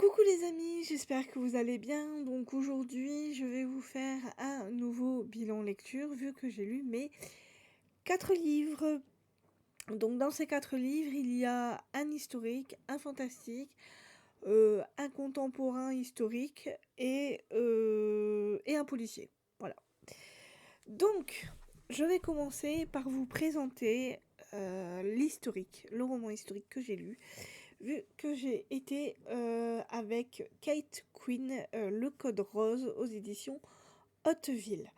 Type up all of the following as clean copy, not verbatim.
Coucou les amis, j'espère que vous allez bien. Donc aujourd'hui, je vais vous faire un nouveau bilan lecture vu que j'ai lu mes 4 livres. Donc dans ces 4 livres, il y a un historique, un fantastique, un contemporain historique et un policier. Voilà. Donc, je vais commencer par vous présenter l'historique, le roman historique que j'ai lu, vu que j'ai été avec Kate Quinn, Le Code Rose aux éditions Hauteville.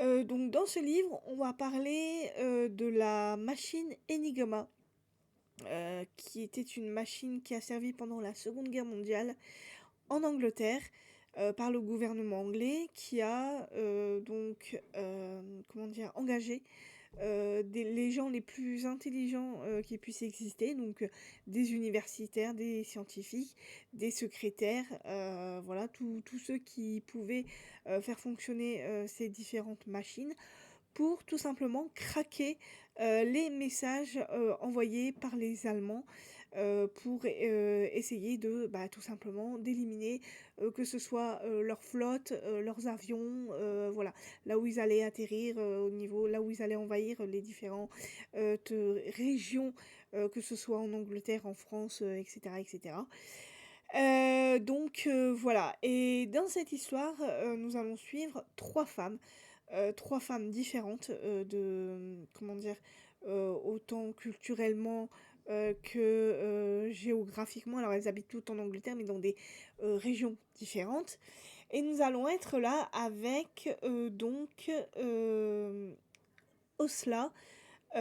Donc dans ce livre, on va parler de la machine Enigma, qui était une machine qui a servi pendant la Seconde Guerre mondiale en Angleterre par le gouvernement anglais qui a comment dire, engagé les gens les plus intelligents qui puissent exister, donc des universitaires, des scientifiques, des secrétaires, voilà, tous ceux qui pouvaient faire fonctionner ces différentes machines pour tout simplement craquer les messages envoyés par les Allemands pour essayer de tout simplement d'éliminer que ce soit leur flotte, leurs avions, voilà, là où ils allaient atterrir, au niveau là où ils allaient envahir les différentes régions, que ce soit en Angleterre, en France, etc., etc. Voilà, et dans cette histoire, nous allons suivre 3 femmes, 3 femmes différentes, comment dire? Autant culturellement, géographiquement. Alors elles habitent toutes en Angleterre, mais dans des régions différentes, et nous allons être là avec, Osla,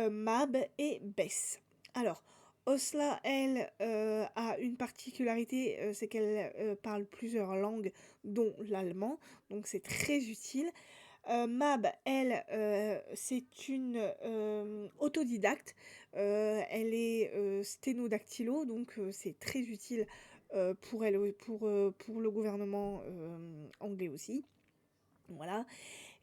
Mab et Bess. Alors, Osla, elle, a une particularité, c'est qu'elle, parle plusieurs langues, dont l'allemand, donc c'est très utile. Mab, elle, c'est une autodidacte. Elle est sténodactylo, donc c'est très utile pour elle, pour le gouvernement anglais aussi. Voilà.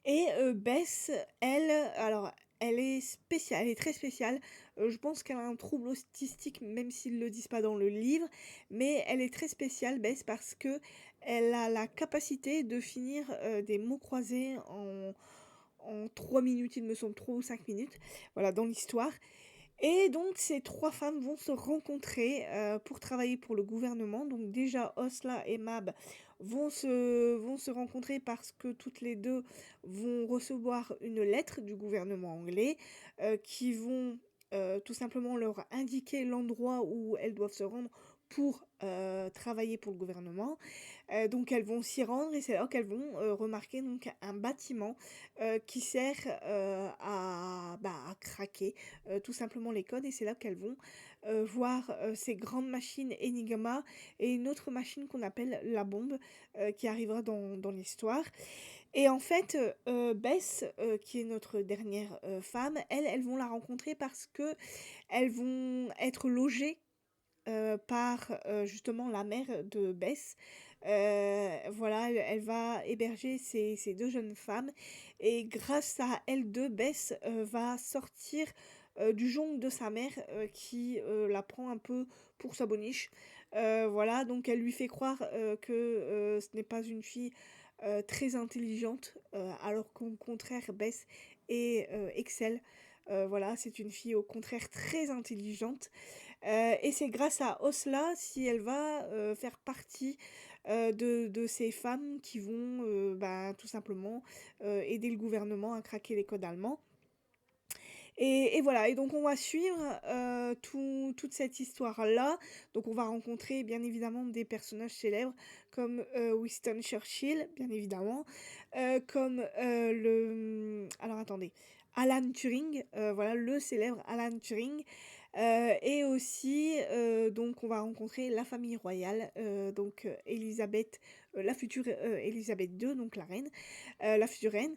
Et Bess, elle, alors elle est spéciale, elle est très spéciale. Je pense qu'elle a un trouble autistique, même s'ils le disent pas dans le livre, mais elle est très spéciale, Bess, parce qu'elle a la capacité de finir des mots croisés en 3 minutes, il me semble, 3 ou 5 minutes, voilà, dans l'histoire. Et donc ces 3 femmes vont se rencontrer, pour travailler pour le gouvernement. Donc déjà Osla et Mab vont se rencontrer parce que toutes les 2 vont recevoir une lettre du gouvernement anglais, qui vont, tout simplement leur indiquer l'endroit où elles doivent se rendre pour travailler pour le gouvernement. Donc elles vont s'y rendre, et c'est là qu'elles vont remarquer donc un bâtiment qui sert à craquer tout simplement les codes, et c'est là qu'elles vont voir ces grandes machines Enigma et une autre machine qu'on appelle la bombe, qui arrivera dans l'histoire. Et en fait, Bess, qui est notre dernière femme, elles vont la rencontrer parce que elles vont être logées par justement la mère de Bess. Voilà, elle va héberger ces 2 jeunes femmes, et grâce à elles 2, Bess va sortir du joug de sa mère, qui la prend un peu pour sa boniche. Voilà, donc elle lui fait croire que ce n'est pas une fille très intelligente, alors qu'au contraire Bess excelle. Voilà, c'est une fille au contraire très intelligente. Et c'est grâce à Osla si elle va faire partie de ces femmes qui vont tout simplement aider le gouvernement à craquer les codes allemands. Et voilà, et donc on va suivre toute cette histoire-là. Donc on va rencontrer bien évidemment des personnages célèbres comme Winston Churchill, bien évidemment, comme alors attendez, Alan Turing, voilà, le célèbre Alan Turing. Et aussi, donc on va rencontrer la famille royale, Élisabeth, la future Élisabeth II, donc la reine, la future reine.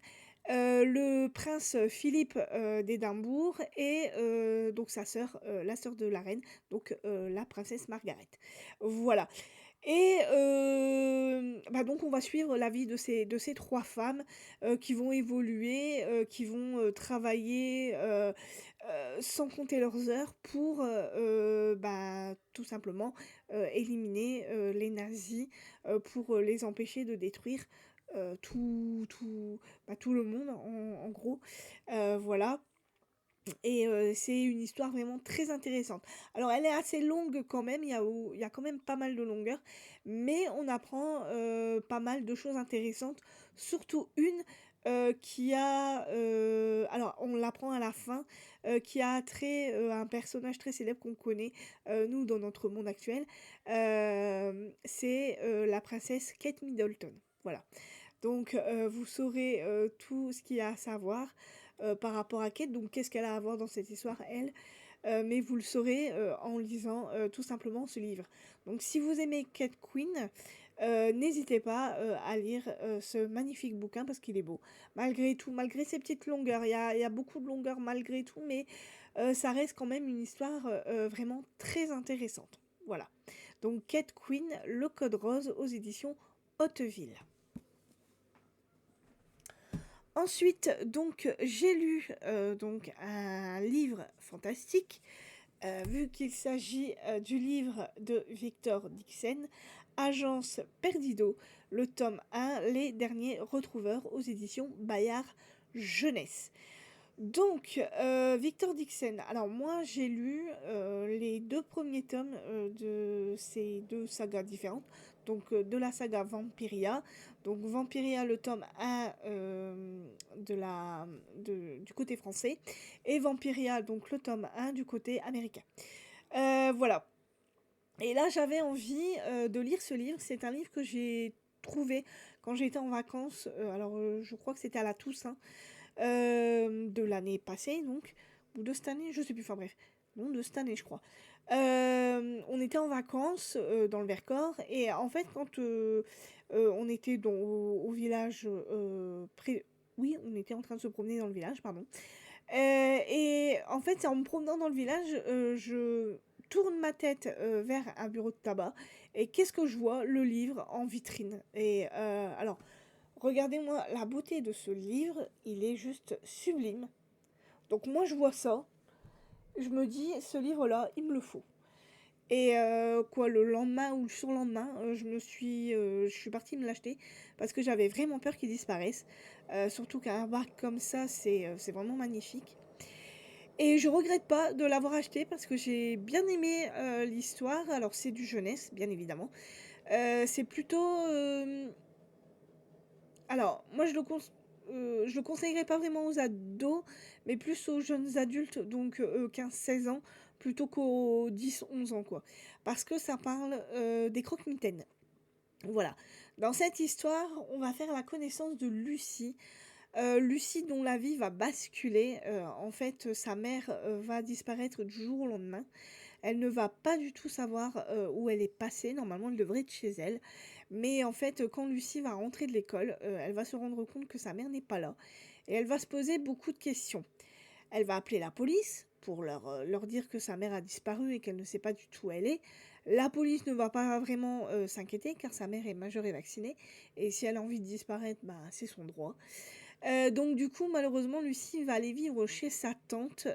Le prince Philippe d'Édimbourg et donc sa sœur, la sœur de la reine, donc la princesse Margaret. Voilà. Et bah, donc on va suivre la vie de ces 3 femmes, qui vont évoluer, qui vont, travailler, sans compter leurs heures pour, bah, tout simplement, éliminer, les nazis, pour, les empêcher de détruire, tout le monde en gros, voilà. Et c'est une histoire vraiment très intéressante. Alors elle est assez longue quand même, il y a quand même pas mal de longueur, mais on apprend, pas mal de choses intéressantes, surtout une, qui a, alors on l'apprend à la fin, qui a trait, à un personnage très célèbre qu'on connaît, nous dans notre monde actuel. C'est, la princesse Kate Middleton. Voilà. Donc, vous saurez, tout ce qu'il y a à savoir, par rapport à Kate, donc qu'est-ce qu'elle a à voir dans cette histoire, elle? Mais vous le saurez, en lisant, tout simplement ce livre. Donc si vous aimez Kate Quinn, n'hésitez pas, à lire, ce magnifique bouquin parce qu'il est beau. Malgré tout, malgré ses petites longueurs, il y a beaucoup de longueurs malgré tout, mais ça reste quand même une histoire, vraiment très intéressante. Voilà. Donc Kate Quinn, Le Code Rose aux éditions Hauteville. Ensuite, donc, j'ai lu donc un livre fantastique, vu qu'il s'agit du livre de Victor Dixon, Agence Perdido, le tome 1, Les Derniers Retrouveurs aux éditions Bayard Jeunesse. Donc, Victor Dixon. Alors moi, j'ai lu les 2 premiers tomes de ces 2 sagas différentes. Donc, de la saga Vampiria. Donc, Vampiria, le tome 1 du côté français. Et Vampiria, donc le tome 1 du côté américain. Voilà. Et là, j'avais envie de lire ce livre. C'est un livre que j'ai trouvé quand j'étais en vacances. Alors, je crois que c'était à la Toussaint de l'année passée, donc, ou de cette année, je sais plus, enfin bref, non, de cette année, je crois. On était en vacances dans le Vercors, et en fait, quand on était au village oui, on était en train de se promener dans le village, pardon. Et en fait, c'est en me promenant dans le village, je tourne ma tête vers un bureau de tabac, et qu'est-ce que je vois? Le livre en vitrine. Et alors, regardez-moi la beauté de ce livre, il est juste sublime. Donc moi je vois ça, je me dis ce livre-là, il me le faut. Et quoi, le lendemain ou le surlendemain, je suis partie me l'acheter parce que j'avais vraiment peur qu'il disparaisse. Surtout qu'un hardback comme ça, c'est vraiment magnifique. Et je regrette pas de l'avoir acheté parce que j'ai bien aimé l'histoire. Alors c'est du jeunesse, bien évidemment. C'est plutôt alors, moi, je le conseillerais pas vraiment aux ados, mais plus aux jeunes adultes, donc 15-16 ans, plutôt qu'aux 10-11 ans, quoi. Parce que ça parle des croque-mitaines. Voilà. Dans cette histoire, on va faire la connaissance de Lucie. Lucie, dont la vie va basculer. En fait, sa mère va disparaître du jour au lendemain. Elle ne va pas du tout savoir où elle est passée. Normalement, elle devrait être chez elle. Mais en fait, quand Lucie va rentrer de l'école, elle va se rendre compte que sa mère n'est pas là. Et elle va se poser beaucoup de questions. Elle va appeler la police pour leur dire que sa mère a disparu et qu'elle ne sait pas du tout où elle est. La police ne va pas vraiment s'inquiéter car sa mère est majeure et vaccinée. Et si elle a envie de disparaître, bah, c'est son droit. Donc du coup, malheureusement, Lucie va aller vivre chez sa tante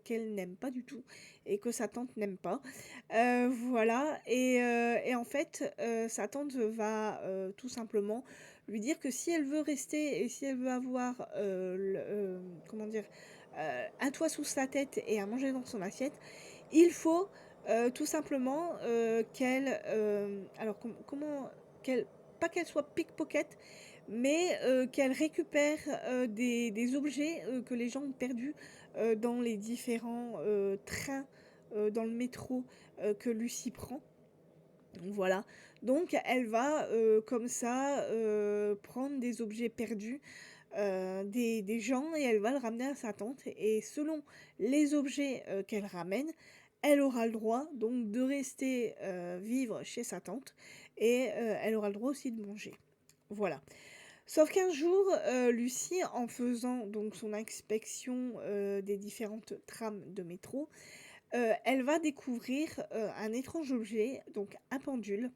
qu'elle n'aime pas du tout et que sa tante n'aime pas. Voilà, et en fait, sa tante va tout simplement lui dire que si elle veut rester et si elle veut avoir, comment dire, un toit sous sa tête et à manger dans son assiette, il faut tout simplement qu'elle, alors comment, qu'elle, pas qu'elle soit pickpocket, mais qu'elle récupère des objets que les gens ont perdus dans les différents trains dans le métro que Lucie prend. Voilà, donc elle va comme ça prendre des objets perdus des gens, et elle va le ramener à sa tante, et selon les objets qu'elle ramène, elle aura le droit donc de rester vivre chez sa tante, et elle aura le droit aussi de manger. Voilà. Sauf qu'un jour, Lucie, en faisant donc son inspection, des différentes trames de métro, elle va découvrir, un étrange objet, donc un pendule.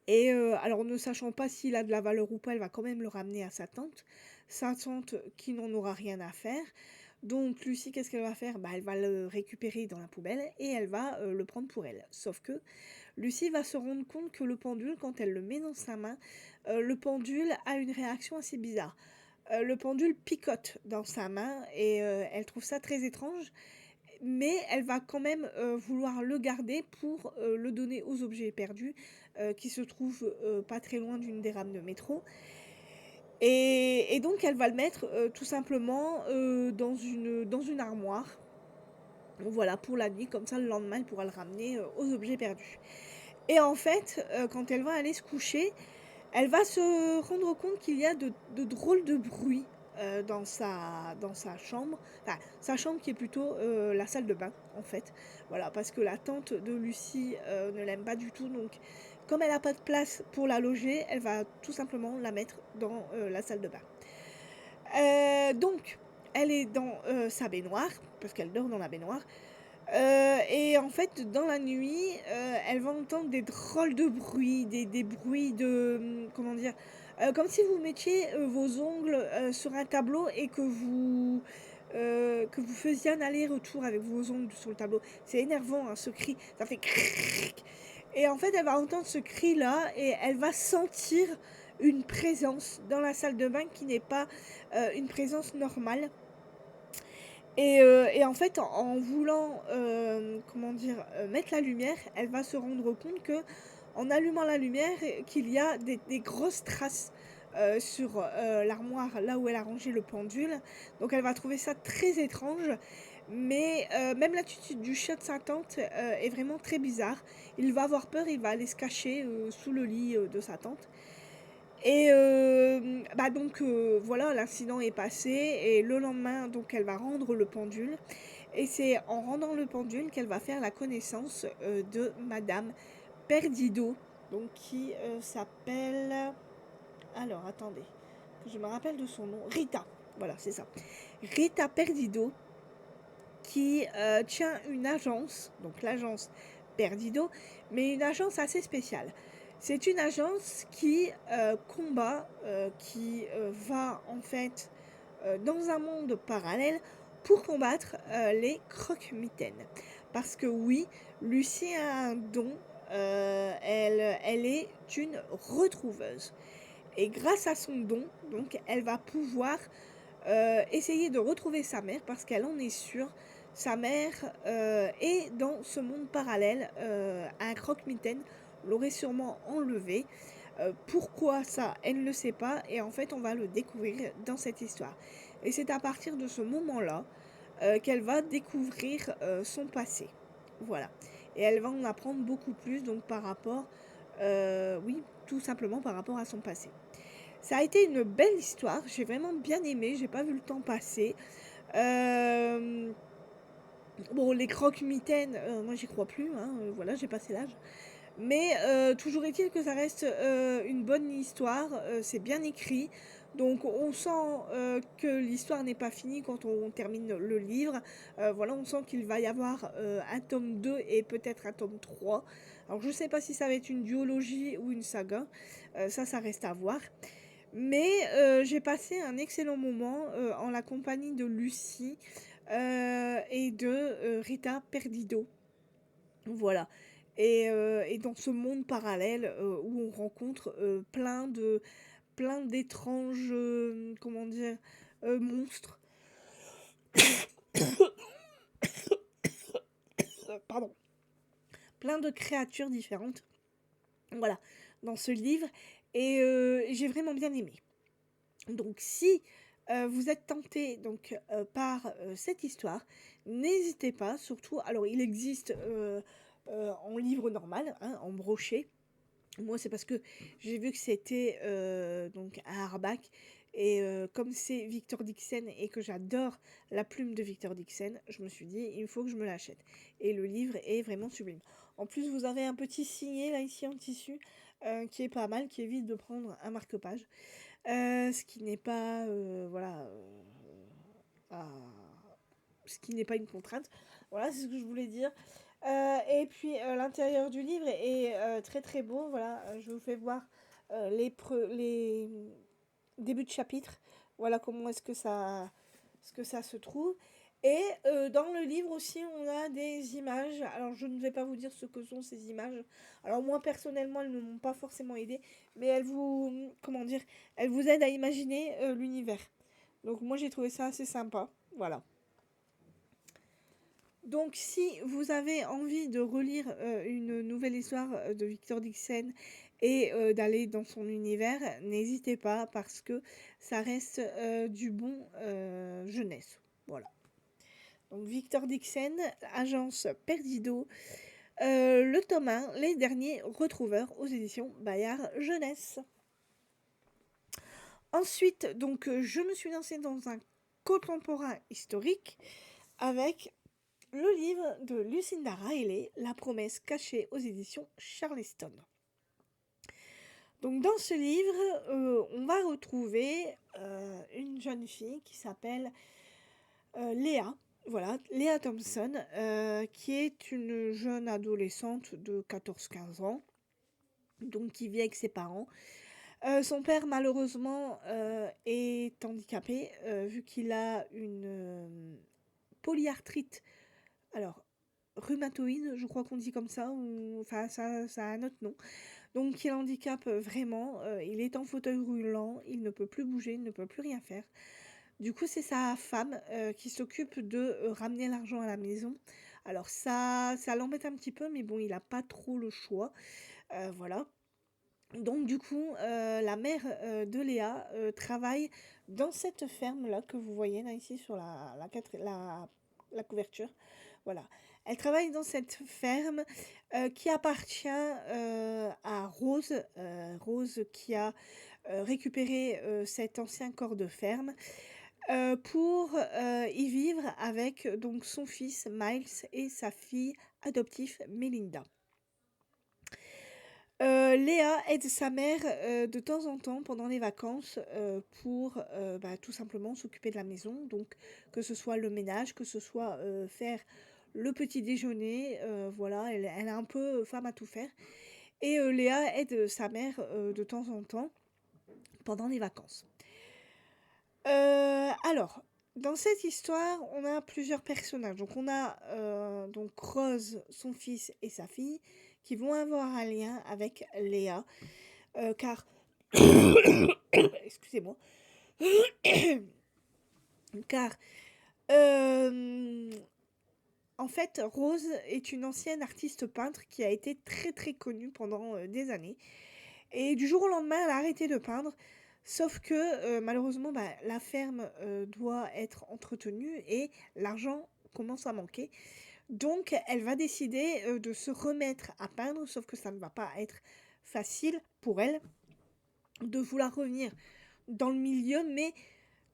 Et alors ne sachant pas s'il a de la valeur ou pas, elle va quand même le ramener à sa tante. Sa tante qui n'en aura rien à faire. Donc Lucie, qu'est-ce qu'elle va faire? Bah, elle va le récupérer dans la poubelle et elle va, le prendre pour elle. Sauf que Lucie va se rendre compte que le pendule, quand elle le met dans sa main, le pendule a une réaction assez bizarre. Le pendule picote dans sa main et elle trouve ça très étrange, mais elle va quand même vouloir le garder pour le donner aux objets perdus qui se trouvent pas très loin d'une des rames de métro. Et donc elle va le mettre tout simplement dans une armoire. Voilà, pour la nuit, comme ça le lendemain elle pourra le ramener aux objets perdus. Et en fait, quand elle va aller se coucher, elle va se rendre compte qu'il y a de drôles de bruits dans sa chambre. Enfin, sa chambre qui est plutôt la salle de bain, en fait. Voilà, parce que la tante de Lucie ne l'aime pas du tout. Donc, comme elle n'a pas de place pour la loger, elle va tout simplement la mettre dans la salle de bain. Donc, elle est dans sa baignoire, parce qu'elle dort dans la baignoire. Et en fait, dans la nuit, elle va entendre des drôles de bruits, des bruits de, comment dire? Comme si vous mettiez, vos ongles, sur un tableau et que vous faisiez un aller-retour avec vos ongles sur le tableau. C'est énervant, hein, ce cri, ça fait cric. Et en fait, elle va entendre ce cri-là et elle va sentir une présence dans la salle de bain qui n'est pas, une présence normale. Et en fait, en voulant, comment dire? Mettre la lumière, elle va se rendre compte que en allumant la lumière, qu'il y a des grosses traces, sur, l'armoire, là où elle a rangé le pendule. Donc elle va trouver ça très étrange, mais même l'attitude du chien de sa tante, est vraiment très bizarre. Il va avoir peur, il va aller se cacher, sous le lit, de sa tante. Et bah, donc voilà, l'incident est passé et le lendemain, donc elle va rendre le pendule et c'est en rendant le pendule qu'elle va faire la connaissance, de madame Perdido, donc qui, s'appelle alors attendez, que je me rappelle de son nom, Rita, voilà, c'est ça. Rita Perdido qui, tient une agence, donc l'agence Perdido, mais une agence assez spéciale. C'est une agence qui, combat, qui, va en fait, dans un monde parallèle pour combattre, les croque-mitaines. Parce que oui, Lucie a un don, elle est une retrouveuse et grâce à son don, donc elle va pouvoir essayer de retrouver sa mère parce qu'elle en est sûre. Sa mère est dans ce monde parallèle. Un croque-mitaine l'aurait sûrement enlevée. Pourquoi ça, elle ne le sait pas. Et en fait, on va le découvrir dans cette histoire. Et c'est à partir de ce moment-là qu'elle va découvrir son passé. Voilà. Et elle va en apprendre beaucoup plus donc par rapport, oui, tout simplement par rapport à son passé. Ça a été une belle histoire, j'ai vraiment bien aimé, j'ai pas vu le temps passer. Hem, bon, les croque-mitaines, moi j'y crois plus, hein, voilà, j'ai passé l'âge. Mais toujours est-il que ça reste, une bonne histoire, c'est bien écrit. Donc on sent, que l'histoire n'est pas finie quand on termine le livre. Voilà, on sent qu'il va y avoir, un tome 2 et peut-être un tome 3. Alors je sais pas si ça va être une duologie ou une saga, ça reste à voir. Mais j'ai passé un excellent moment, en la compagnie de Lucie, et de, Rita Perdido. Voilà. Et dans ce monde parallèle, où on rencontre, plein d'étranges, comment dire? Monstres. Pardon. Plein de créatures différentes, voilà, dans ce livre et j'ai vraiment bien aimé. Donc si, vous êtes tenté donc, par, cette histoire, n'hésitez pas, surtout alors il existe, en livre normal, hein, en broché. Moi, c'est parce que j'ai vu que c'était, donc un hardback et comme c'est Victor Dixon et que j'adore la plume de Victor Dixon, je me suis dit: «Il faut que je me l'achète» et le livre est vraiment sublime. En plus, vous avez un petit signet là, ici, en tissu, qui est pas mal, qui évite de prendre un marque-page. Ce qui n'est pas, voilà, à- ce qui n'est pas une contrainte. Voilà, c'est ce que je voulais dire. Et puis l'intérieur du livre est très très beau. Voilà, je vous fais voir les débuts de chapitre. Voilà comment est-ce que ça se trouve. Et dans le livre aussi, on a des images. Alors, je ne vais pas vous dire ce que sont ces images. Alors, moi, personnellement, elles ne m'ont pas forcément aidé, mais elles vous, comment dire, elles vous aident à imaginer l'univers. Donc, moi, j'ai trouvé ça assez sympa. Voilà. Donc, si vous avez envie de relire une nouvelle histoire de Victor Dixon et d'aller dans son univers, n'hésitez pas parce que ça reste du bon jeunesse. Voilà. Donc, Victor Dixon, agence Perdido, le tome 1, les derniers retrouveurs aux éditions Bayard Jeunesse. Ensuite, donc, je me suis lancée dans un contemporain historique avec le livre de Lucinda Riley, La promesse cachée aux éditions Charleston. Donc dans ce livre, on va retrouver une jeune fille qui s'appelle Léa, voilà, Léa Thompson, qui est une jeune adolescente de 14-15 ans, donc qui vit avec ses parents. Son père, malheureusement, est handicapé, vu qu'il a une polyarthrite. Alors, rhumatoïde, je crois qu'on dit comme ça, ou enfin ça a un autre nom. Donc il handicape vraiment, il est en fauteuil roulant, il ne peut plus bouger, il ne peut plus rien faire. Du coup, c'est sa femme qui s'occupe de ramener l'argent à la maison. Alors ça l'embête un petit peu, mais bon, il n'a pas trop le choix. Voilà. Donc du coup, la mère de Léa travaille dans cette ferme-là que vous voyez là ici sur la couverture. Voilà. Elle travaille dans cette ferme qui appartient à Rose. Rose qui a récupéré cet ancien corps de ferme pour y vivre avec donc son fils Miles et sa fille adoptive Melinda. Léa aide sa mère de temps en temps pendant les vacances pour tout simplement s'occuper de la maison, donc que ce soit le ménage, que ce soit faire le petit déjeuner, voilà, elle est un peu femme à tout faire. Et Léa aide sa mère de temps en temps pendant les vacances. Alors, dans cette histoire, on a plusieurs personnages. Donc on a donc Rose, son fils et sa fille, qui vont avoir un lien avec Léa, car excusez-moi, car en fait, Rose est une ancienne artiste peintre qui a été très très connue pendant des années. Et du jour au lendemain, elle a arrêté de peindre. Sauf que malheureusement, la ferme doit être entretenue et l'argent commence à manquer. Donc, elle va décider de se remettre à peindre, sauf que ça ne va pas être facile pour elle de vouloir revenir dans le milieu, mais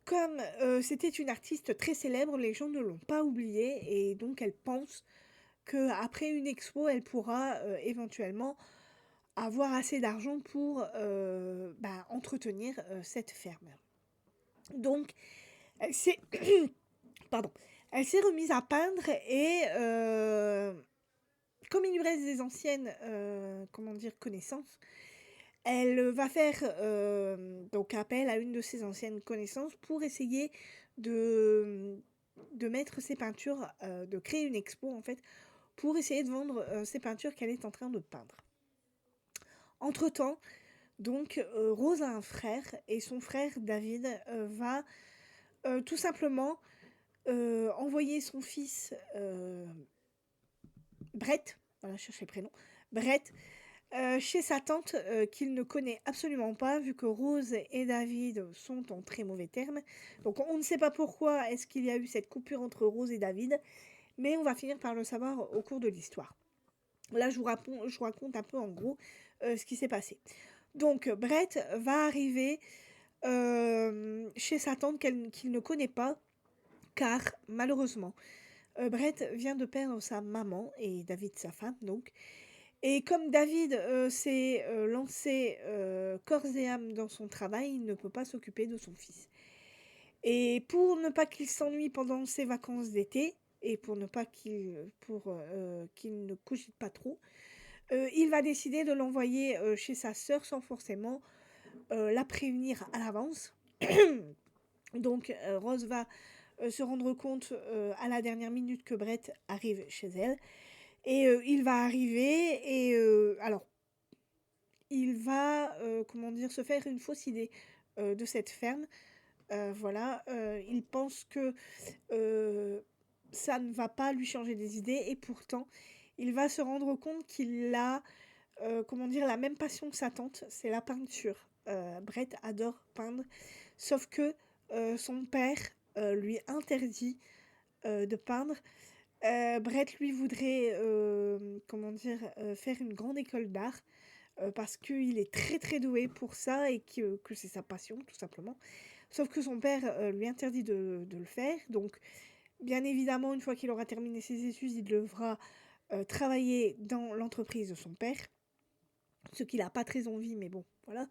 comme c'était une artiste très célèbre, les gens ne l'ont pas oubliée et donc elle pense qu'après une expo, elle pourra éventuellement avoir assez d'argent pour entretenir cette ferme. Donc, elle s'est pardon, elle s'est remise à peindre et comme il lui reste des anciennes connaissances, elle va faire donc appel à une de ses anciennes connaissances pour essayer de, de mettre ses peintures, de créer une expo en fait, pour essayer de vendre ses peintures qu'elle est en train de peindre. Entre-temps, donc Rose a un frère et son frère David va tout simplement envoyer son fils Brett, voilà, je cherche le prénom, Brett, chez sa tante qu'il ne connaît absolument pas vu que Rose et David sont en très mauvais termes. Donc on ne sait pas pourquoi est-ce qu'il y a eu cette coupure entre Rose et David, mais on va finir par le savoir au cours de l'histoire. Là je vous raconte un peu en gros ce qui s'est passé. Donc Brett va arriver chez sa tante qu'il ne connaît pas car malheureusement Brett vient de perdre sa maman et David sa femme donc. Et comme David, s'est, lancé, corps et âme dans son travail, il ne peut pas s'occuper de son fils. Et pour ne pas qu'il s'ennuie pendant ses vacances d'été et pour ne pas qu'il ne cogite pas trop, il va décider de l'envoyer, chez sa sœur sans forcément, la prévenir à l'avance. Donc Rose va, se rendre compte, à la dernière minute que Brett arrive chez elle et il va arriver et alors il va, comment dire? Se faire une fausse idée, de cette ferme. Voilà, il pense que, heu, ça ne va pas lui changer des idées et pourtant, il va se rendre compte qu'il a, comment dire? La même passion que sa tante, c'est la peinture. Brett adore peindre, sauf que, son père, lui interdit, de peindre. Brett, lui, voudrait, comment dire? Faire une grande école d'art, parce qu'il est très, très doué pour ça et que c'est sa passion, tout simplement. Sauf que son père, lui interdit de le faire, donc bien évidemment, une fois qu'il aura terminé ses études, il devra, travailler dans l'entreprise de son père, ce qu'il a pas très envie, mais bon, voilà.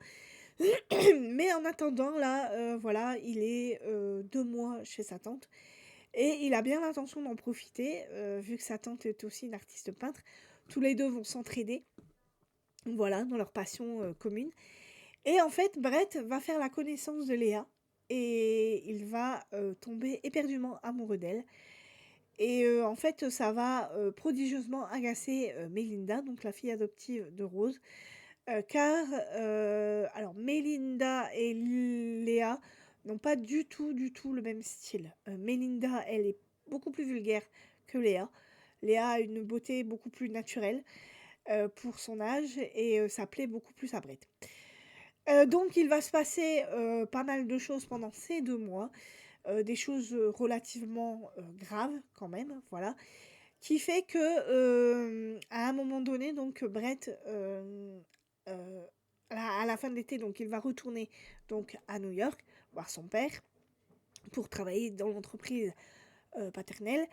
Mais en attendant, là, voilà, il est, 2 mois chez sa tante et il a bien l'intention d'en profiter, vu que sa tante est aussi une artiste peintre. Tous les 2 vont s'entraider, voilà, dans leur passion, commune et en fait, Brett va faire la connaissance de Léa et il va, tomber éperdument amoureux d'elle et en fait, ça va, prodigieusement agacer, Mélinda, donc la fille adoptive de Rose, car, alors Mélinda et Léa n'ont pas du tout le même style. Mélinda, elle est beaucoup plus vulgaire que Léa. Léa a une beauté beaucoup plus naturelle, pour son âge et ça plaît beaucoup plus à Brett. Donc il va se passer, pas mal de choses pendant ces 2 mois, des choses, relativement, graves quand même, voilà, qui fait que, à un moment donné donc Brett, heu, à la fin de l'été donc il va retourner donc à New York voir son père pour travailler dans l'entreprise, paternelle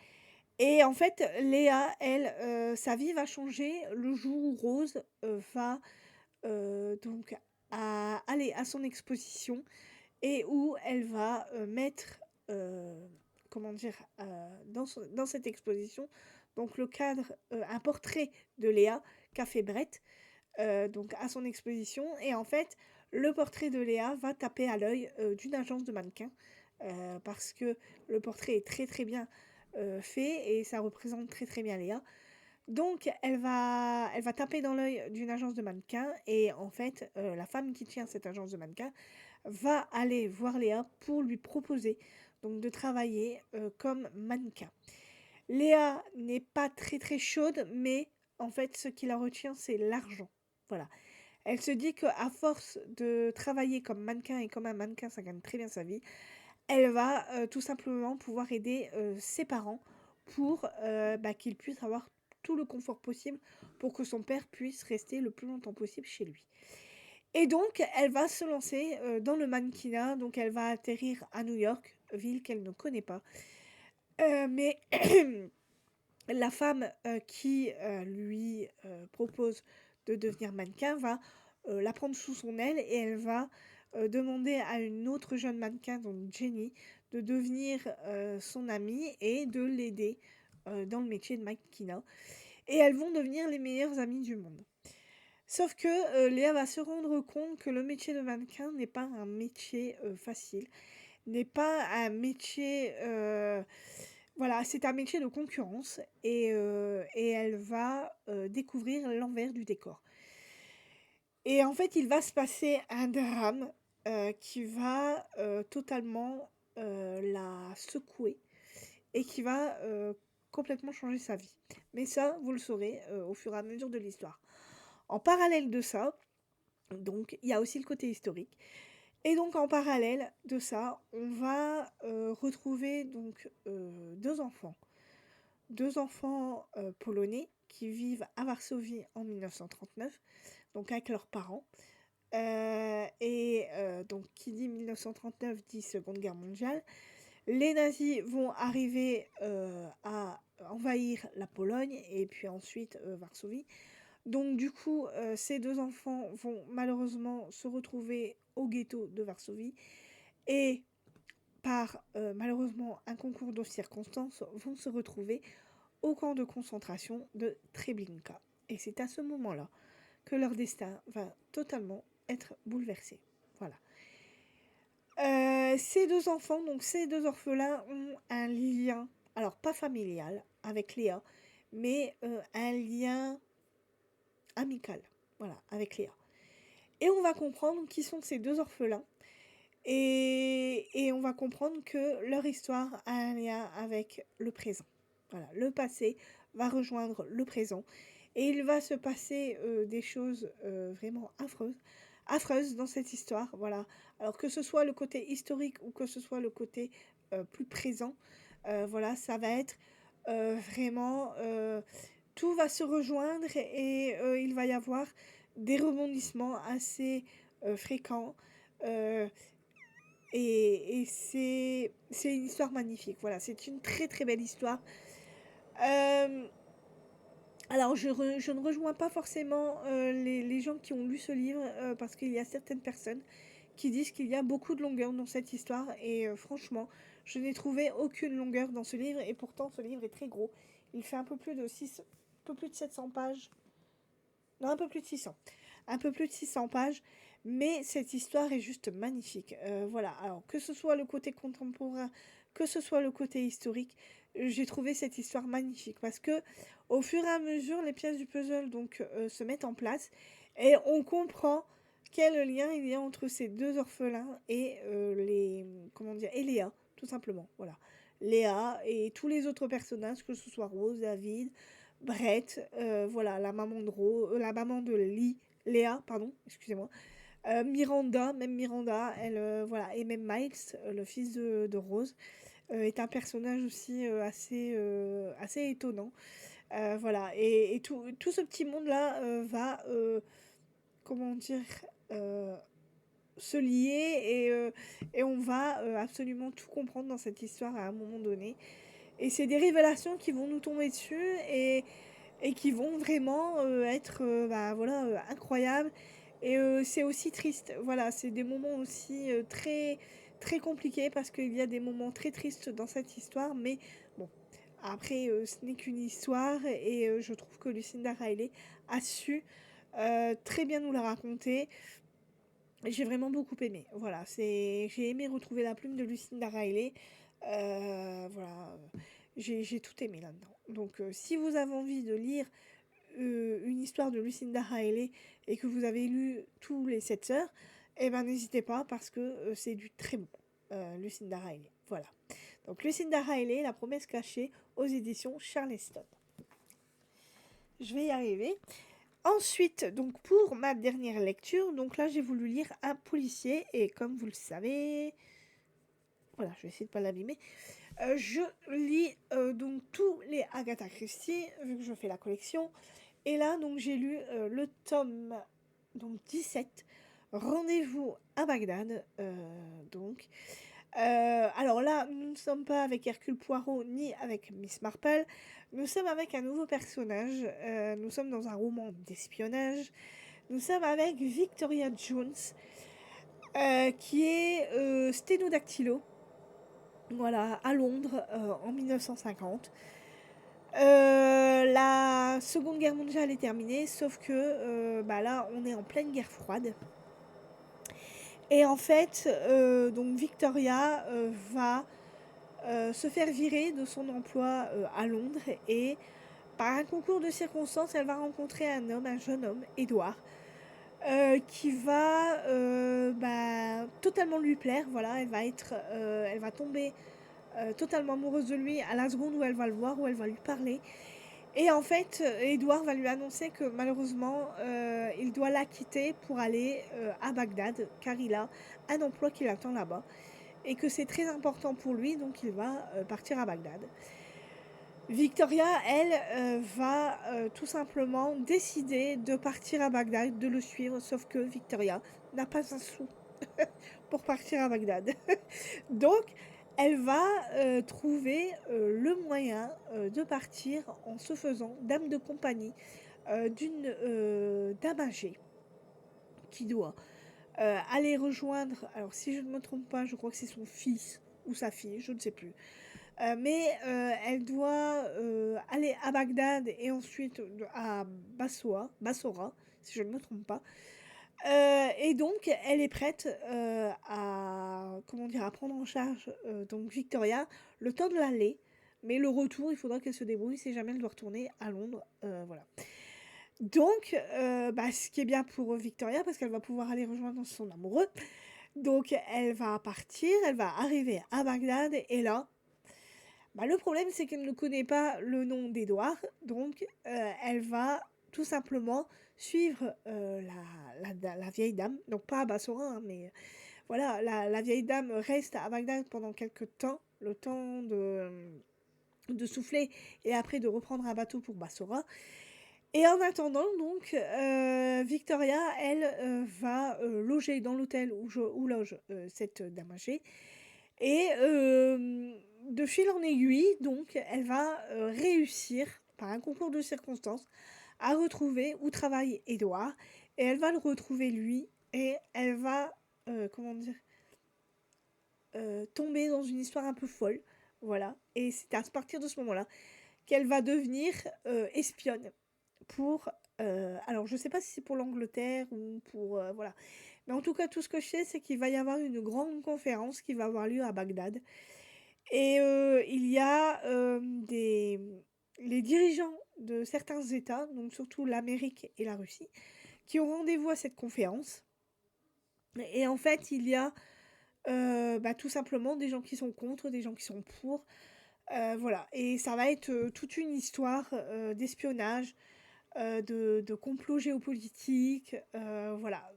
et en fait Léa elle, sa vie va changer le jour où Rose, va, donc aller à son exposition et où elle va, mettre, comment dire? Dans cette exposition, donc le cadre, un portrait de Léa qu'a fait Brett, donc à son exposition et en fait, le portrait de Léa va taper à l'œil, d'une agence de mannequins, parce que le portrait est très, très bien, fait et ça représente très, très bien Léa. Donc elle va taper dans l'œil d'une agence de mannequins et en fait, la femme qui tient cette agence de mannequins va aller voir Léa pour lui proposer donc de travailler, comme mannequin. Léa n'est pas très, très chaude, mais en fait, ce qui la retient, c'est l'argent. Voilà. Elle se dit qu'à force de travailler comme mannequin et comme un mannequin, ça gagne très bien sa vie, elle va, tout simplement pouvoir aider, ses parents pour, bah, qu'ils puissent avoir tout le confort possible pour que son père puisse rester le plus longtemps possible chez lui. Et donc elle va se lancer, dans le mannequinat, donc elle va atterrir à New York, ville qu'elle ne connaît pas. Mais la femme, qui, lui, propose de devenir mannequin va, la prendre sous son aile et elle va, demander à une autre jeune mannequin, donc Jenny, de devenir, son amie et de l'aider, dans le métier de mannequinat et elles vont devenir les meilleures amies du monde. Sauf que, Léa va se rendre compte que le métier de mannequin n'est pas un métier, facile, n'est pas un métier, voilà, c'est un métier de concurrence et elle va, découvrir l'envers du décor. Et en fait, il va se passer un drame, qui va, totalement, la secouer et qui va, complètement changer sa vie. Mais ça, vous le saurez, au fur et à mesure de l'histoire. En parallèle de ça, donc il y a aussi le côté historique et donc en parallèle de ça, on va, retrouver donc, 2 enfants. 2 enfants, polonais qui vivent à Varsovie en 1939, donc avec leurs parents. Donc qui dit 1939 dit Seconde Guerre mondiale. Les nazis vont arriver, à envahir la Pologne et puis ensuite, Varsovie. Donc du coup, ces 2 enfants vont malheureusement se retrouver au ghetto de Varsovie et par, malheureusement un concours de circonstances, vont se retrouver au camp de concentration de Treblinka. Et c'est à ce moment-là que leur destin va totalement être bouleversé. Voilà. Ces 2 enfants, donc ces 2 orphelins, ont un lien, alors pas familial avec Léa, mais un lien amical, voilà, avec Léa. Et on va comprendre qui sont ces 2 orphelins et on va comprendre que leur histoire a un lien avec le présent. Voilà, le passé va rejoindre le présent et il va se passer des choses vraiment affreuses dans cette histoire. Voilà. Alors que ce soit le côté historique ou que ce soit le côté plus présent, voilà, ça va être vraiment tout va se rejoindre et il va y avoir des rebondissements assez fréquents. euh, et c'est une histoire magnifique. Voilà, c'est une très très belle histoire. Euh, alors, je ne rejoins pas forcément les gens qui ont lu ce livre parce qu'il y a certaines personnes qui disent qu'il y a beaucoup de longueur dans cette histoire. Et franchement, je n'ai trouvé aucune longueur dans ce livre. Et pourtant, ce livre est très gros. Il fait un peu plus de 6, un peu plus de 700 pages. Non, un peu plus de 600. Un peu plus de 600 pages. Mais cette histoire est juste magnifique. Voilà, alors que ce soit le côté contemporain, que ce soit le côté historique, j'ai trouvé cette histoire magnifique. Parce que au fur et à mesure, les pièces du puzzle donc, se mettent en place. Et on comprend quel lien il y a entre ces 2 orphelins et comment dire, et Léa, tout simplement. Voilà. Léa et tous les autres personnages, que ce soit Rose, David, Brett, voilà, la maman de Léa, pardon, excusez-moi. Miranda, même Miranda, elle, voilà, et même Miles, le fils de Rose, est un personnage aussi assez étonnant. Voilà, et tout ce petit monde-là va, comment dire, euh, se lier et on va absolument tout comprendre dans cette histoire à un moment donné. Et c'est des révélations qui vont nous tomber dessus et qui vont vraiment être bah, voilà, incroyables. Et c'est aussi triste. Voilà, c'est des moments aussi très, très compliqués parce qu'il y a des moments très tristes dans cette histoire. Mais bon, après, ce n'est qu'une histoire et je trouve que Lucinda Riley a su très bien nous la raconter. J'ai vraiment beaucoup aimé. Voilà, j'ai aimé retrouver la plume de Lucinda Riley. Voilà, j'ai tout aimé là-dedans. Donc, si vous avez envie de lire une histoire de Lucinda Riley et que vous avez lu tous les 7 sœurs, eh ben n'hésitez pas parce que c'est du très bon. Lucinda Riley. Voilà. Donc, Lucinda Riley, La promesse cachée aux éditions Charleston. Je vais y arriver. Ensuite, donc pour ma dernière lecture, donc là j'ai voulu lire un policier et comme vous le savez, voilà, je vais essayer de pas l'abîmer. Je lis donc tous les Agatha Christie vu que je fais la collection. Et là donc j'ai lu le tome donc 17, Rendez-vous à Bagdad. Donc alors là, nous ne sommes pas avec Hercule Poirot ni avec Miss Marple. Nous sommes avec un nouveau personnage. Nous sommes dans un roman d'espionnage. Nous sommes avec Victoria Jones, qui est sténodactylo. Voilà, à Londres en 1950. La Seconde Guerre mondiale est terminée, sauf que bah là, on est en pleine guerre froide. Et en fait, donc Victoria va se faire virer de son emploi à Londres et par un concours de circonstances, elle va rencontrer un jeune homme, Edouard, qui va bah, totalement lui plaire. Voilà, elle va tomber totalement amoureuse de lui à la seconde où elle va le voir, où elle va lui parler. Et en fait, Edouard va lui annoncer que malheureusement, il doit la quitter pour aller à Bagdad, car il a un emploi qui l'attend là-bas. Et que c'est très important pour lui, donc il va partir à Bagdad. Victoria, elle, va tout simplement décider de partir à Bagdad, de le suivre, sauf que Victoria n'a pas un sou pour partir à Bagdad. Donc, elle va trouver le moyen de partir en se faisant dame de compagnie d'un âgé qui doit aller rejoindre, alors si je ne me trompe pas, je crois que c'est son fils ou sa fille, je ne sais plus. Mais elle doit aller à Bagdad et ensuite à Bassora, si je ne me trompe pas. Et donc, elle est prête à, comment dire, à prendre en charge donc Victoria le temps de l'aller. Mais le retour, il faudra qu'elle se débrouille si jamais elle doit retourner à Londres. Voilà. Donc, bah, ce qui est bien pour Victoria, parce qu'elle va pouvoir aller rejoindre son amoureux. Donc, elle va partir, elle va arriver à Bagdad, et là, bah, le problème, c'est qu'elle ne connaît pas le nom d'Édouard, donc elle va tout simplement suivre la vieille dame, donc pas à Bassora, hein, mais voilà, la vieille dame reste à Bagdad pendant quelques temps, le temps de souffler et après de reprendre un bateau pour Bassora. Et en attendant, donc, Victoria, elle, va loger dans l'hôtel où loge cette dame âgée. Et de fil en aiguille, donc, elle va réussir, par un concours de circonstances, à retrouver où travaille Édouard. Et elle va le retrouver lui. Et elle va, comment dire, tomber dans une histoire un peu folle. Voilà. Et c'est à partir de ce moment-là qu'elle va devenir espionne pour... alors, je ne sais pas si c'est pour l'Angleterre ou pour... voilà. Mais en tout cas, tout ce que je sais, c'est qu'il va y avoir une grande conférence qui va avoir lieu à Bagdad. Et il y a les dirigeants de certains États, donc surtout l'Amérique et la Russie, qui ont rendez-vous à cette conférence. Et en fait, il y a bah, tout simplement des gens qui sont contre, des gens qui sont pour. Voilà. Et ça va être toute une histoire d'espionnage, de complot géopolitique. Voilà.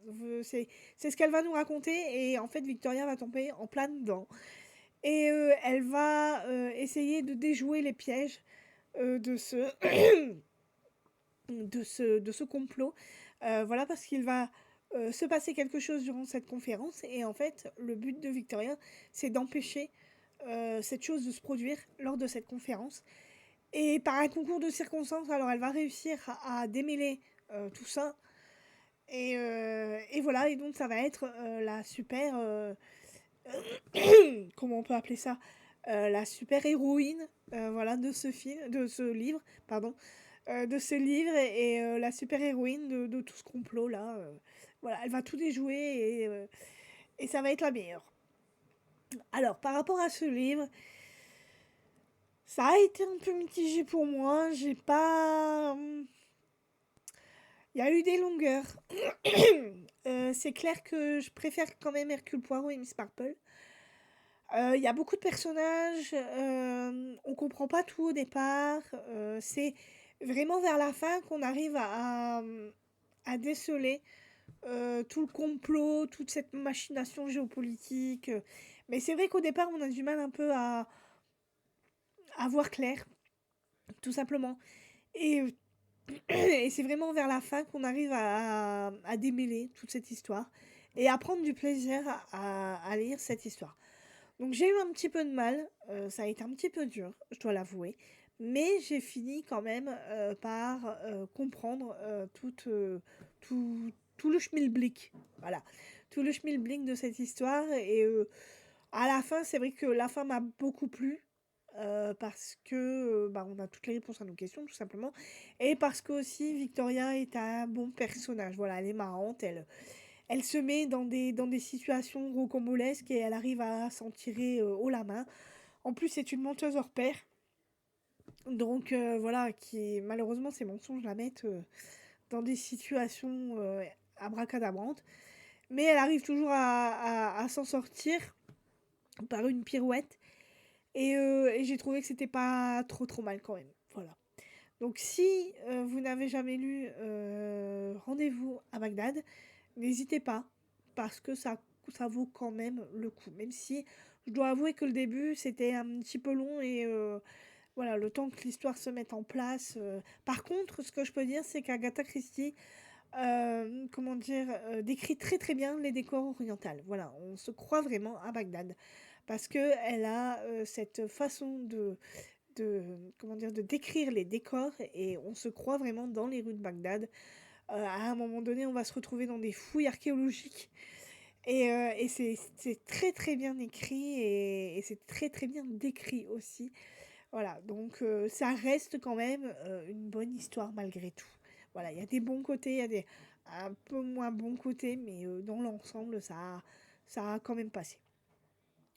C'est ce qu'elle va nous raconter. Et en fait, Victoria va tomber en plein dedans. Et elle va essayer de déjouer les pièges de ce, de ce complot. Voilà, parce qu'il va se passer quelque chose durant cette conférence. Et en fait, le but de Victoria, c'est d'empêcher cette chose de se produire lors de cette conférence. Et par un concours de circonstances, alors elle va réussir à démêler tout ça. Et voilà, et donc ça va être la super... comment on peut appeler ça, la super héroïne voilà, de ce film, de ce livre, pardon, de ce livre et la super héroïne de tout ce complot là. Voilà, elle va tout déjouer et ça va être la meilleure. Alors, par rapport à ce livre, ça a été un peu mitigé pour moi. J'ai pas. Il y a eu des longueurs. C'est clair que je préfère quand même Hercule Poirot et Miss Marple. Il y a beaucoup de personnages, on comprend pas tout au départ. C'est vraiment vers la fin qu'on arrive à déceler tout le complot, toute cette machination géopolitique. Mais c'est vrai qu'au départ, on a du mal un peu à voir clair, tout simplement. Et, et c'est vraiment vers la fin qu'on arrive à démêler toute cette histoire et à prendre du plaisir à lire cette histoire. Donc j'ai eu un petit peu de mal, ça a été un petit peu dur, je dois l'avouer, mais j'ai fini quand même par comprendre tout le schmilblick, voilà, tout le schmilblick de cette histoire. Et à la fin, c'est vrai que la fin m'a beaucoup plu, parce que bah, on a toutes les réponses à nos questions, tout simplement, et parce que aussi Victoria est un bon personnage, voilà, elle est marrante, elle se met dans des situations rocambolesques et elle arrive à s'en tirer haut la main. En plus, c'est une menteuse hors pair. Donc voilà, qui malheureusement, ses mensonges la mettent dans des situations abracadabrantes. Mais elle arrive toujours à s'en sortir par une pirouette. Et j'ai trouvé que c'était pas trop mal quand même. Voilà. Donc si vous n'avez jamais lu Rendez-vous à Bagdad, n'hésitez pas, parce que ça vaut quand même le coup. Même si je dois avouer que le début, c'était un petit peu long et voilà, le temps que l'histoire se mette en place. Par contre, ce que je peux dire, c'est qu'Agatha Christie, comment dire, décrit très très bien les décors orientaux. Voilà, on se croit vraiment à Bagdad. Parce qu'elle a cette façon comment dire, de décrire les décors et on se croit vraiment dans les rues de Bagdad. À un moment donné, on va se retrouver dans des fouilles archéologiques et c'est très, très bien écrit et c'est très, très bien décrit aussi. Voilà, donc ça reste quand même, une bonne histoire malgré tout. Voilà, il y a des bons côtés, il y a des un peu moins bons côtés, mais dans l'ensemble, ça a quand même passé.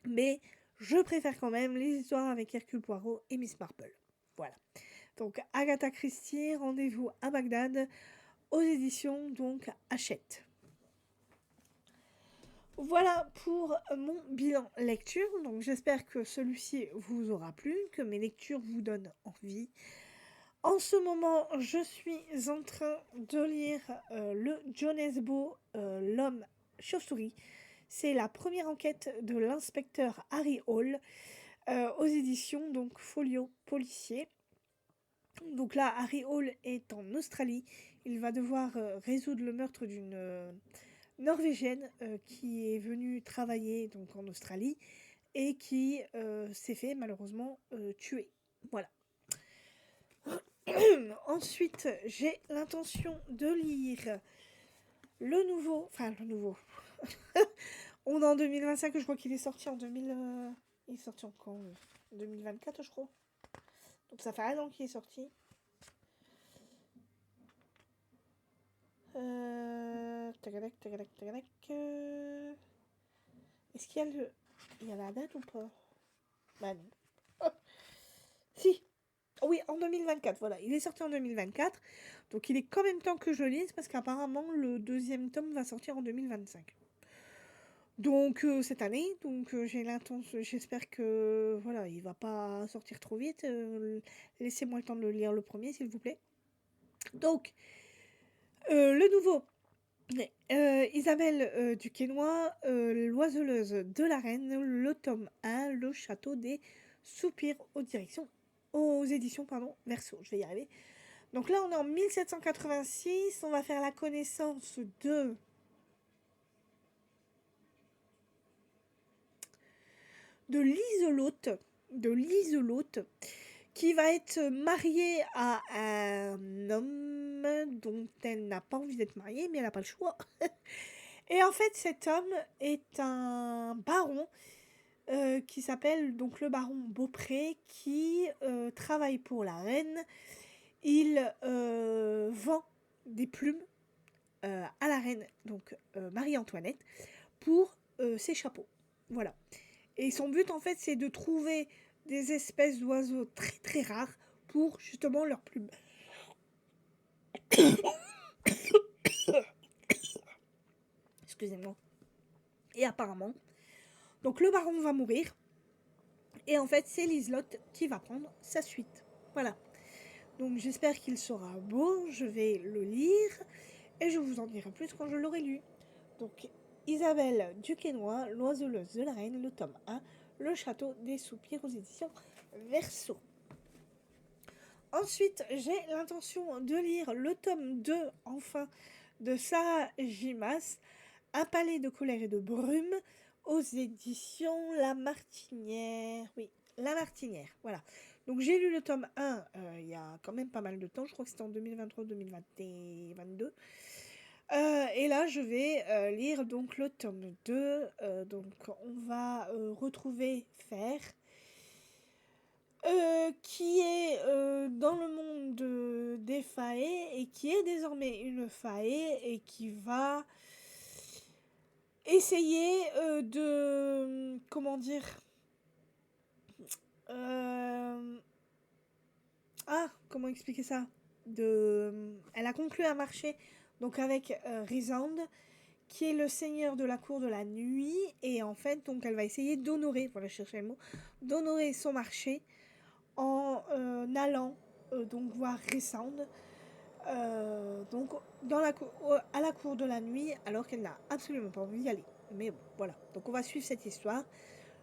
Mais je préfère quand même les histoires avec Hercule Poirot et Miss Marple. Voilà. Donc Agatha Christie, Rendez-vous à Bagdad, aux éditions donc Hachette. Voilà pour mon bilan lecture. Donc j'espère que celui-ci vous aura plu, que mes lectures vous donnent envie. En ce moment, je suis en train de lire le John Esbo, L'homme chauve-souris. C'est la première enquête de l'inspecteur Harry Hall aux éditions donc Folio Policier. Donc là, Harry Hall est en Australie. Il va devoir résoudre le meurtre d'une Norvégienne qui est venue travailler donc en Australie et qui s'est fait malheureusement tuer. Voilà. Ensuite, j'ai l'intention de lire le nouveau. On est en 2025, je crois qu'il est sorti en 2000. Il est sorti en quand 2024, je crois. Donc ça fait un an qu'il est sorti. Tagadac, tagadac, tagadac. Est-ce qu'il y a le. Il y a la date ou pas? Bah non. Oh, si. Oui, en 2024, voilà. Il est sorti en 2024. Donc il est quand même temps que je lise parce qu'apparemment le deuxième tome va sortir en 2025. Donc cette année, donc j'ai l'intention, j'espère que voilà, il va pas sortir trop vite. Laissez-moi le temps de le lire le premier, s'il vous plaît. Donc le nouveau, Isabelle Duquesnoy, l'oiseleuse de la reine, le tome 1, le château des soupirs aux éditions Verseau, je vais y arriver. Donc là on est en 1786, on va faire la connaissance de Liselotte, qui va être mariée à un homme dont elle n'a pas envie d'être mariée, mais elle n'a pas le choix. Et en fait, cet homme est un baron qui s'appelle donc le baron Beaupré, qui travaille pour la reine. Il vend des plumes à la reine, donc Marie-Antoinette, pour ses chapeaux. Voilà. Et son but, en fait, c'est de trouver des espèces d'oiseaux très très rares pour justement leurs plumes. Excusez-moi. Et apparemment, donc le baron va mourir. Et en fait, c'est Liselotte qui va prendre sa suite. Voilà. Donc j'espère qu'il sera beau. Je vais le lire. Et je vous en dirai plus quand je l'aurai lu. Donc Isabelle Duquesnoy, l'oiseleuse de la reine, le tome 1, le château des soupirs aux éditions Verseau. Ensuite, j'ai l'intention de lire le tome 2, enfin, de Sarah Gimas, Un palais de colère et de brume, aux éditions La Martinière. Oui, La Martinière, voilà. Donc j'ai lu le tome 1 il y a quand même pas mal de temps, je crois que c'était en 2023-2022. Et là, je vais lire donc le tome 2. Donc on va retrouver Fer, qui est dans le monde des Fae et qui est désormais une Fae et qui va essayer de... Comment dire comment expliquer ça Elle a conclu un marché donc avec Rysand, qui est le seigneur de la cour de la nuit, et en fait donc elle va essayer d'honorer, voilà je cherchais le mot, d'honorer son marché en allant donc voir Rysand donc à la cour de la nuit alors qu'elle n'a absolument pas envie d'y aller. Mais bon, voilà, donc on va suivre cette histoire.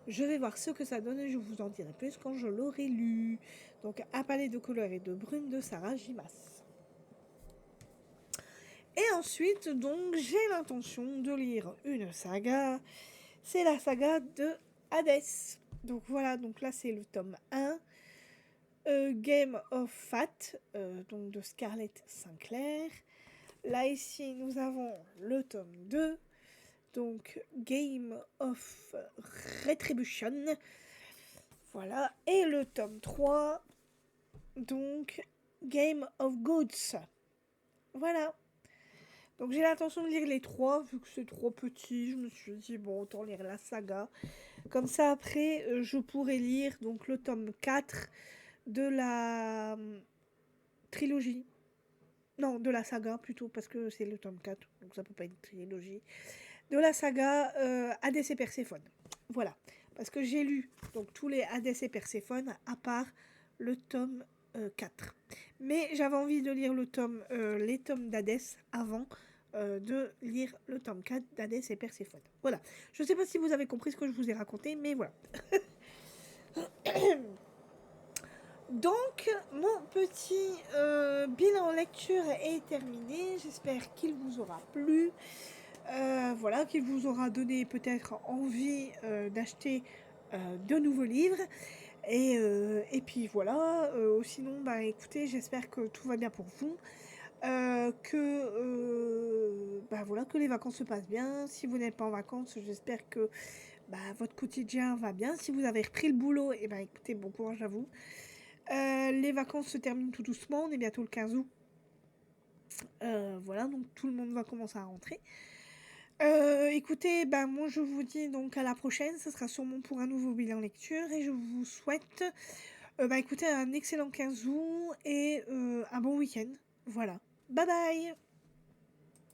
Je vais voir ce que ça donne et je vous en dirai plus quand je l'aurai lu. Donc Un palais de couleur et de brume de Sarah Gimas. Et ensuite, donc, j'ai l'intention de lire une saga. C'est la saga de Hadès. Donc voilà, donc là c'est le tome 1. Game of Fat, donc de Scarlett Sinclair. Là, ici, nous avons le tome 2, donc Game of Retribution. Voilà. Et le tome 3, donc Game of Gods. Voilà. Donc j'ai l'intention de lire les trois, vu que c'est trop petit, je me suis dit, bon, autant lire la saga. Comme ça, après, je pourrais lire donc le tome 4 de la trilogie. Non, de la saga plutôt, parce que c'est le tome 4, donc ça peut pas être une trilogie. De la saga Hadès et Perséphone. Voilà. Parce que j'ai lu donc tous les Hadès et Perséphone, à part le tome 4. Mais j'avais envie de lire les tomes d'Hadès avant de lire le tome 4 d'Hadès et Perséphone. Voilà. Je ne sais pas si vous avez compris ce que je vous ai raconté, mais voilà. Donc, mon petit bilan lecture est terminé. J'espère qu'il vous aura plu. Voilà, qu'il vous aura donné peut-être envie d'acheter de nouveaux livres. Et puis voilà, sinon, bah écoutez, j'espère que tout va bien pour vous. Bah voilà, que les vacances se passent bien. Si vous n'êtes pas en vacances, j'espère que bah, votre quotidien va bien. Si vous avez repris le boulot, et bah écoutez, bon courage à vous. Les vacances se terminent tout doucement, on est bientôt le 15 août. Voilà, donc tout le monde va commencer à rentrer. Écoutez, bah, moi je vous dis donc à la prochaine, ce sera sûrement pour un nouveau bilan lecture et je vous souhaite bah, écoutez, un excellent 15 août et un bon week-end. Voilà. Bye bye!